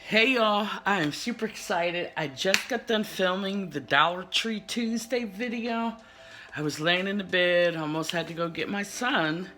Hey y'all, I am super excited. I just got done filming the Dollar Tree Tuesday video. I was laying in the bed, almost had to go get my son,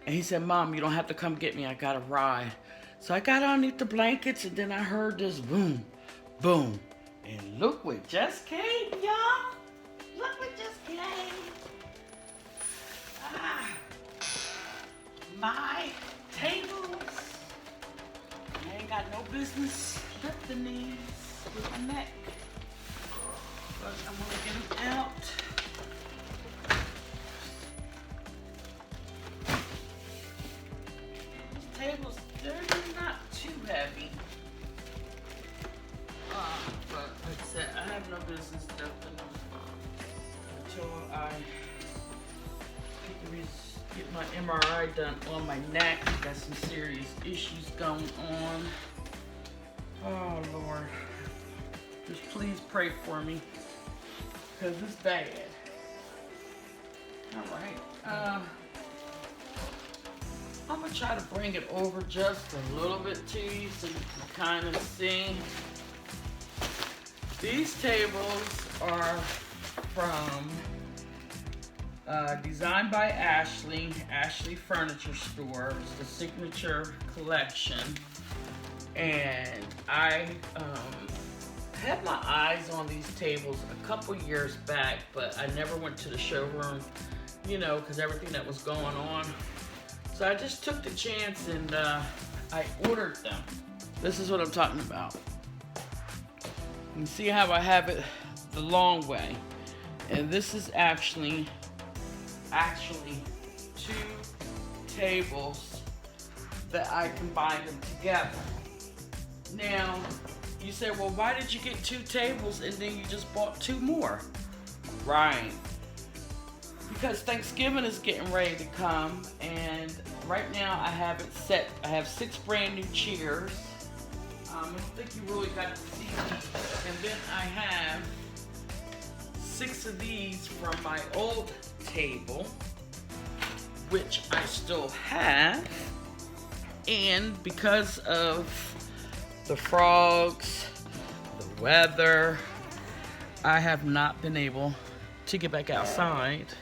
and he said, "Mom, you don't have to come get me, I got a ride." So I got underneath the blankets, and then I heard this boom, boom, and look what just came, y'all. Look what just came. My tables. I ain't got no business lifting these with my neck, but I'm gonna get them out. These tables, they're not too heavy, but like I said, I have no business lifting them until I get my MRI done on my neck. Got some serious issues going on. Oh Lord, just please pray for me, because it's bad. All right, I'm gonna try to bring it over just a little bit to you so you can kind of see. These tables are from designed by Ashley Furniture Store. It's the Signature Collection. And I had my eyes on these tables a couple years back, but I never went to the showroom, you know, because everything that was going on. So I just took the chance and I ordered them. This is what I'm talking about. You can see how I have it the long way. And this is actually two tables that I combined them together. Now, you say, well, why did you get two tables and then you just bought two more? Right. Because Thanksgiving is getting ready to come, and right now I have it set. I have 6 brand new chairs. I don't think you really got to see these. And then I have 6 of these from my old table, which I still have. And because of the frogs, the weather, I have not been able to get back outside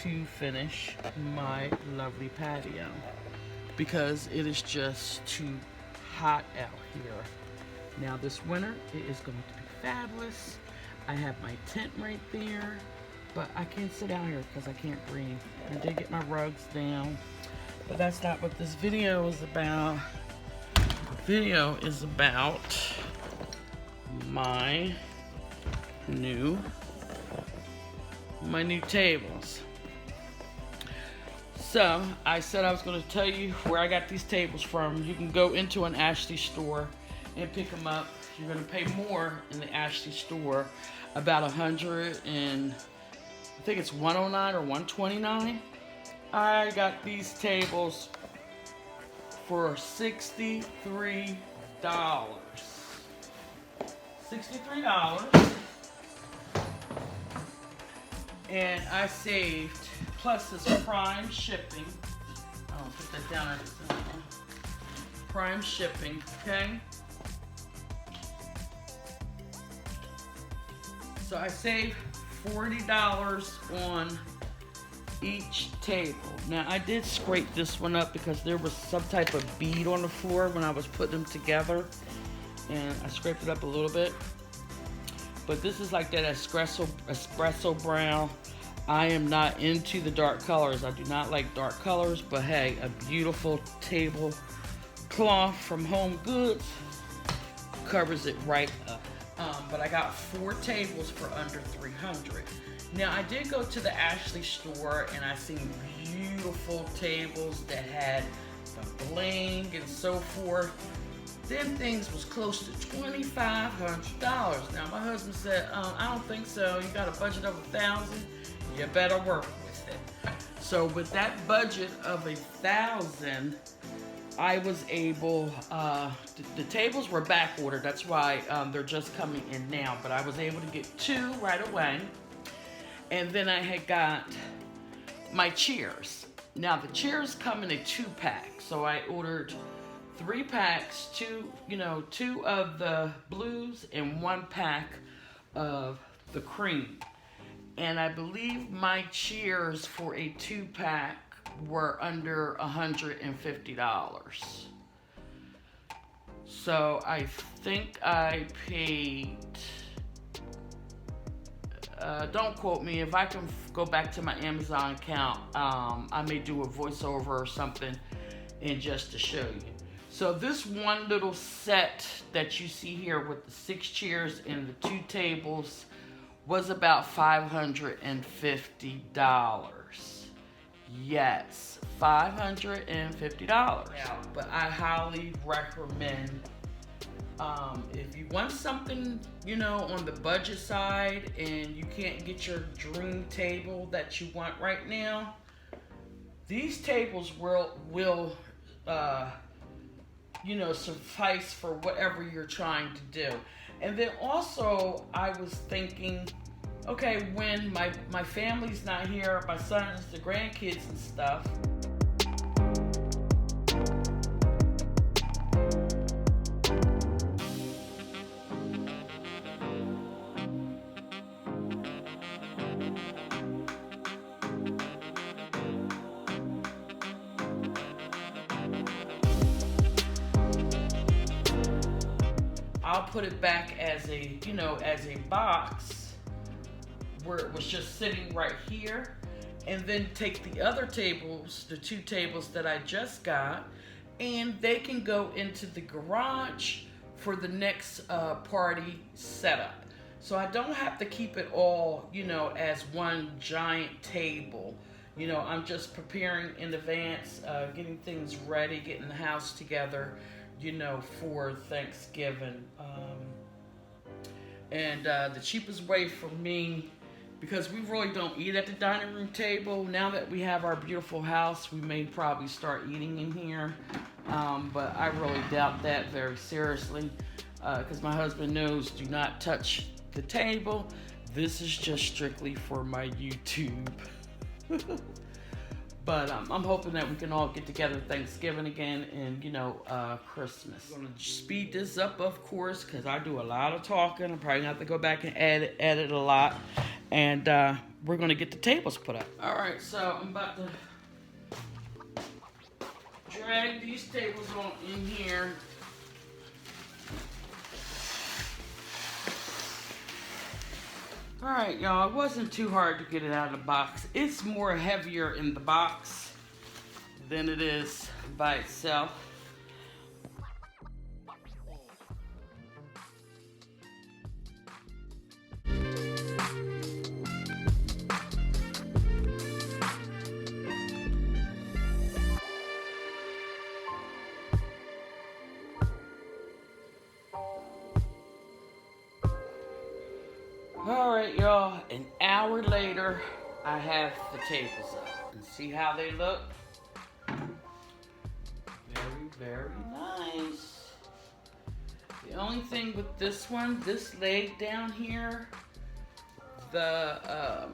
to finish my lovely patio because it is just too hot out here. Now this winter, it is going to be fabulous. I have my tent right there, but I can't sit out here because I can't breathe. I did get my rugs down, but that's not what this video is about. Video is about my new tables. So I said I was going to tell you where I got these tables from. You can go into an Ashley store and pick them up. You're going to pay more in the Ashley store, about 100 and I think it's 109 or 129. I got these tables for $63. $63. And I saved, plus this prime shipping. I'll put that down at the center. Prime shipping, okay? So I saved $40 on each table. Now I did scrape this one up because there was some type of bead on the floor when I was putting them together, and I scraped it up a little bit. But this is like that espresso brown. I am not into the dark colors. I do not like dark colors, but hey, a beautiful table cloth from Home Goods covers it right up. But I got 4 tables for under $300. Now I did go to the Ashley store and I seen beautiful tables that had the bling and so forth. Them things was close to $2,500. Now my husband said, I don't think so. You got a budget of $1,000. You better work with it. So with that budget of $1,000, I was able, the tables were back ordered. That's why they're just coming in now. But I was able to get 2 right away. And then I had got my chairs. Now the chairs come in a 2-pack. So I ordered 3 packs, two of the blues and 1 pack of the cream. And I believe my cheers for a 2-pack were under $150. So I think I paid, don't quote me, if I can go back to my Amazon account, I may do a voiceover or something and just to show you. So this one little set that you see here with the 6 chairs and the 2 tables was about $550. Yes, $550. Yeah, but I highly recommend, if you want something, on the budget side and you can't get your dream table that you want right now, these tables will suffice for whatever you're trying to do. And then also, I was thinking, okay, when my family's not here, my sons, the grandkids and stuff, I'll put it back as a box where it was just sitting right here, and then take the other tables, the 2 tables that I just got, and they can go into the garage for the next party setup. So I don't have to keep it all, as one giant table. I'm just preparing in advance, getting things ready, getting the house together, for Thanksgiving. The cheapest way for me, because we really don't eat at the dining room table. Now that we have our beautiful house, we may probably start eating in here. But I really doubt that very seriously, because my husband knows, do not touch the table. This is just strictly for my YouTube. But I'm hoping that we can all get together Thanksgiving again and, Christmas. I'm going to speed this up, of course, because I do a lot of talking. I'm probably going to have to go back and edit a lot. And we're going to get the tables put up. All right, so I'm about to drag these tables on in here. Alright, y'all, it wasn't too hard to get it out of the box. It's more heavier in the box than it is by itself. Alright, y'all, an hour later, I have the tables up. And see how they look? Very, very nice. The only thing with this one, this leg down here, the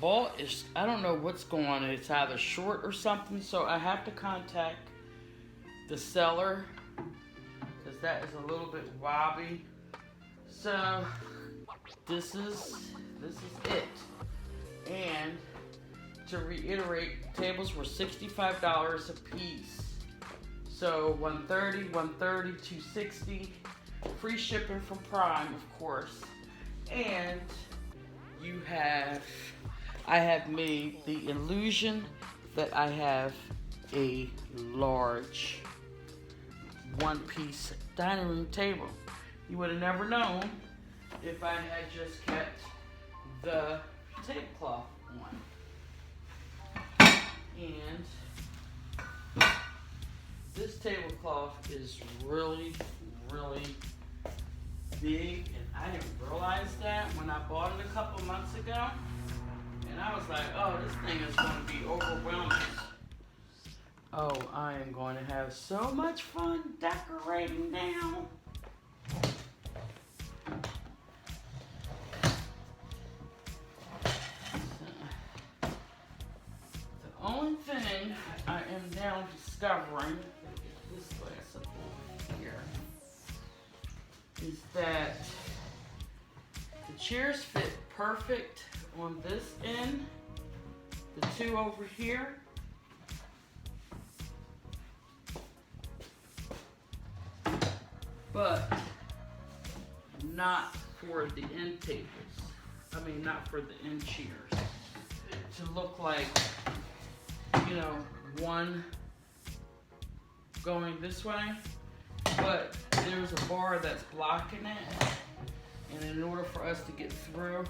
bolt is, I don't know what's going on. It's either short or something, so I have to contact the seller, because that is a little bit wobbly. So this is it. And to reiterate, tables were $65 a piece. So $130, $260, free shipping from Prime, of course. And I have made the illusion that I have a large 1-piece dining room table. You would have never known if I had just kept the tablecloth on. And this tablecloth is really, really big, and I didn't realize that when I bought it a couple months ago. And I was like, oh, this thing is going to be overwhelming. Oh, I am going to have so much fun decorating now. The only thing I am now discovering this glass up over here is that the chairs fit perfect on this end, the two over here. But not for the end tables. I mean, not for the end chairs. To look like, you know, one going this way, but there's a bar that's blocking it. And in order for us to get through,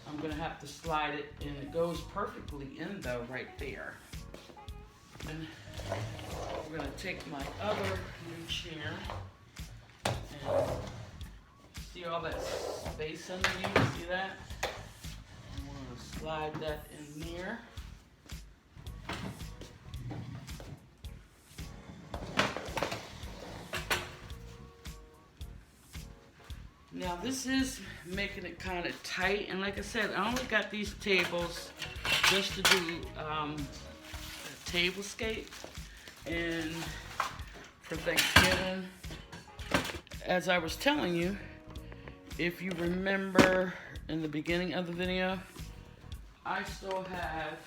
I'm gonna have to slide it, and it goes perfectly in though, right there. And we're gonna take my other new chair. And see all that space under you? See that? I'm going to slide that in there. Now this is making it kind of tight, and like I said, I only got these tables just to do a tablescape, and for Thanksgiving. As I was telling you, if you remember in the beginning of the video, I still have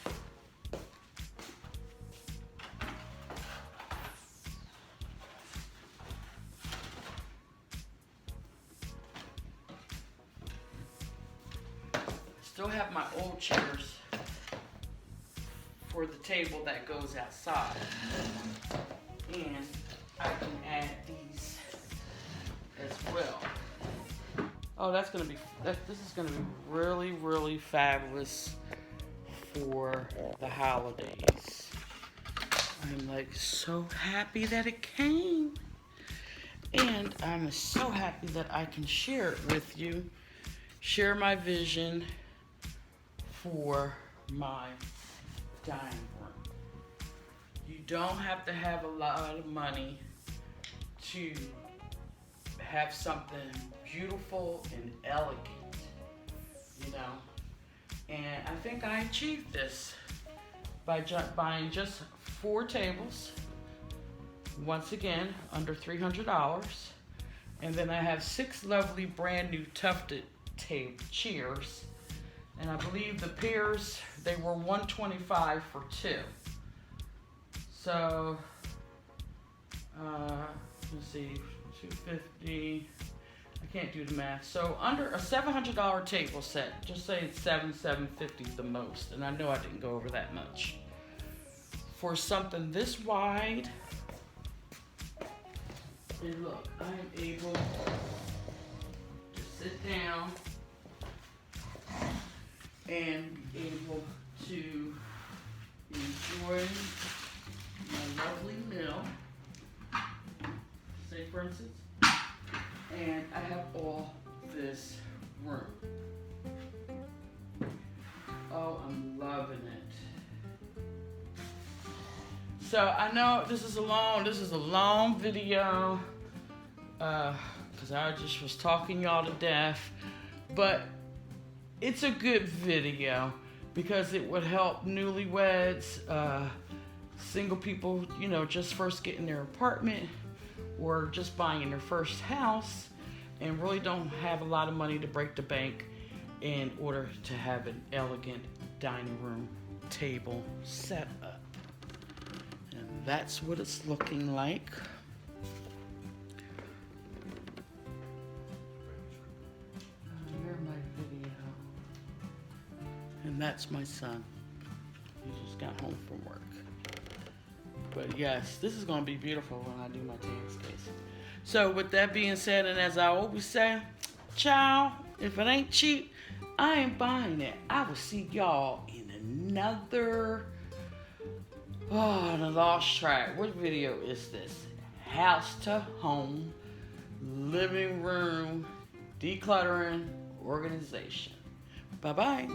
my old chairs for the table that goes outside, and I can add these as well. Oh, this is gonna be really, really fabulous for the holidays. I'm like so happy that it came, and I'm so happy that I can share it with you, share my vision for my dining room. You don't have to have a lot of money to have something beautiful and elegant, you know. And I think I achieved this by buying just 4 tables, once again under $300, and then I have 6 lovely brand new tufted chairs, and I believe the pairs, they were $125 for 2. So let's see, $250. I can't do the math. So under a $700 table set, just say it's $750 the most, and I know I didn't go over that much. For something this wide, and look, I am able to sit down and be able to enjoy my lovely meal. Say for instance, and I have all this room. Oh, I'm loving it. So I know this is a long video, because I just was talking y'all to death, but it's a good video because it would help newlyweds, single people, you know, just first getting their apartment or just buying their first house and really don't have a lot of money to break the bank in order to have an elegant dining room table set up. And that's what it's looking like. Here's my video. And that's my son. He just got home from work. But yes, this is going to be beautiful when I do my tablescapes. So with that being said, and as I always say, child, if it ain't cheap, I ain't buying it. I will see y'all in another, the lost track. What video is this? House to home, living room, decluttering, organization. Bye-bye.